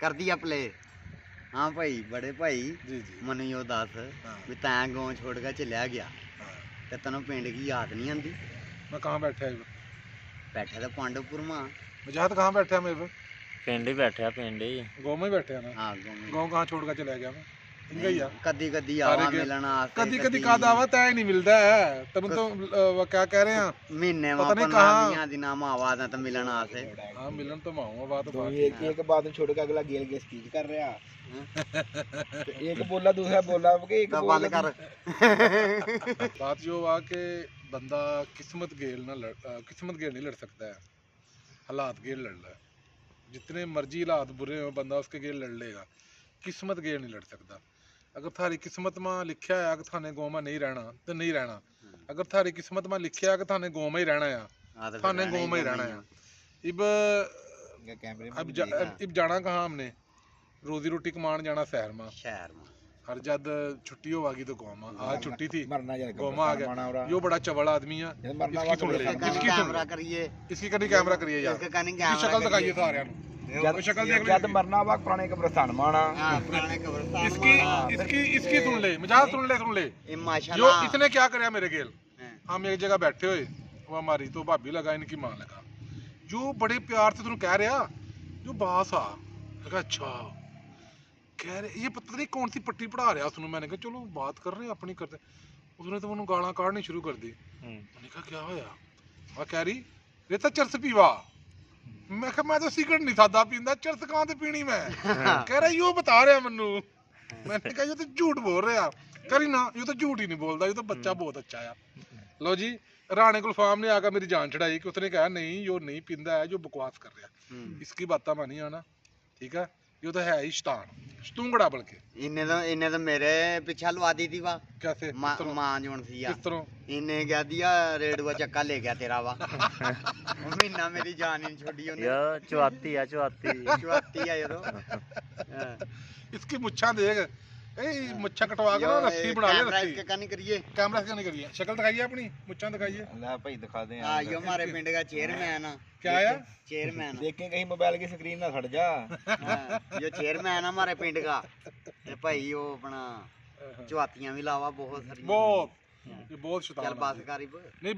ਕਰ ਦਿਆ प्ले। हाँ भाई बड़े भाई जी जी ਮੈਨੂੰ यो दस हाँ भी तैं गाँव छोड़ के चलिया गया हाँ ते तेनों पिंड की याद नहीं आती? मैं कहाँ बैठा है बैठे तो पांडवपुर में। मुझे तो कहाँ बैठा मेरे पे ਪਿੰਡ ਹੀ ਬੈਠਿਆ ਪਿੰਡ ਹੀ गाँव में ही बैठे ना हाँ गाँव में गाँव कहाँ छोड़ कर चला गया मैं इनका ही आ कदी कदी सारे आवा के- मिलना कदी कदी का दावा तय नहीं मिलता है तुम तो वो क्या कह रहे हैं महीने में पता नहीं 15 कहाँ। दियां दिन में आवाज तो मिलना से हाँ मिलन तो मैं आऊँगा बात बात एक एक बात छोड़ के अगला गेल के स्पीच कर रहा एक बोला दूसरा बोला कि एक तो बोला बंद कर बात जो हुआ कि बंदा किस्मत गेल ना किस्मत गेल नहीं लड़ सकता है, हालात गेल लड़ रहा है। जितने मर्जी हालात बुरे हो बंदा उसके गेल लड़ लेगा, किस्मत गेल नहीं लड़ सकता। अगर थारी किस्मत में लिखा है कि थाने गाँव में नहीं रहना तो नहीं रहना, अगर थारी किस्मत में लिखा है कि थाने गाँव में ही रहना है थाने गाँव में ही रहना है। अब कैमरे में अब जाना कहाँ हमने, रोजी रोटी कमान जाना शहर में, शहर में हर जद छुट्टी होगी तो गाँव में। आज छुट्टी थी मरना यार गाँव में आ गया। यो बड़ा चवल आदमी है, मरना इसकी सुन ले, वाला इसकी सुन कैमरा ले, करिए इसकी कभी कैमरा करिए यार, इसका कहीं इसकी शक्ल कैमरा दिखाइए सारे जब शक्ल देख जब ले मरना वा पुराने कब्रिस्तान माना हाँ पुराने कब्रिस्तान इसकी इसकी इसकी सुन ले मजाक सुन ले ये यो माशाल्लाह इसने क्या कराया मेरे गेल। हाँ। हम एक जगह बैठे हुए, वो हमारी तो भाभी लगा इनकी माँ लगा, जो बड़े प्यार से तुम कह रहा जो बास आ लगा। अच्छा कह रहे ये पता नहीं कौन सी पट्टी पढ़ा रहा सुनो। मैंने कहा चलो बात कर रहे हैं अपनी करते, उसने तो उन्होंने गाला काढ़नी शुरू कर दी। मैंने कहा क्या होया, वह कह रही रेता चरस पीवा। मैं कहा मैं तो सिगरेट नहीं सादा पींदा, चरस कहाँ से पीनी मैं। कह रहा यो बता रहा मनु। मैंने कहा ये तो झूठ बोल रहा। करी ना ये तो झूठ ही नहीं बोलता, ये तो बच्चा बहुत अच्छा है। लो जी राणे गुलफाम ने आकर मेरी जान चढ़ाई कि उसने कहा नहीं यो नहीं पींदा है, जो बकवास कर रहा है, इसकी बात मानी आना ठीक है। ये तो है ही शैतान शतूंगड़ा बल्कि। इन्हें तो मेरे पीछे लवा दी थी वाह कैसे माँ जोन सी किस तरह इन्हें क्या दिया रेडुआ चक्का ले गया तेरा वाह महीना मेरी जान ही नहीं छोड़ी उन्हें ਯਾ ਚੁਆਤੀ ਆ ਚੁਆਤੀ चुआती है ये तो इसकी मुच्छा देख ए मुच्छा कटवा के ना रस्सी बना ले कैमरा रस्सी। इसके का नहीं करिए कैमरा से नहीं करिए, शक्ल दिखाइए अपनी, मुच्छा दिखाइए। ला भाई दिखा दे हाँ यो हमारे पिंड का चेयरमैन है क्या है चेयरमैन देखें कहीं मोबाइल की स्क्रीन ना खड़ जा जो चेयरमैन है हमारे पिंड का ते भाई वो अपना चुआतियां भी लावा बहुत सारी बहुत ये बहुत शैतान चल है। बस करी नहीं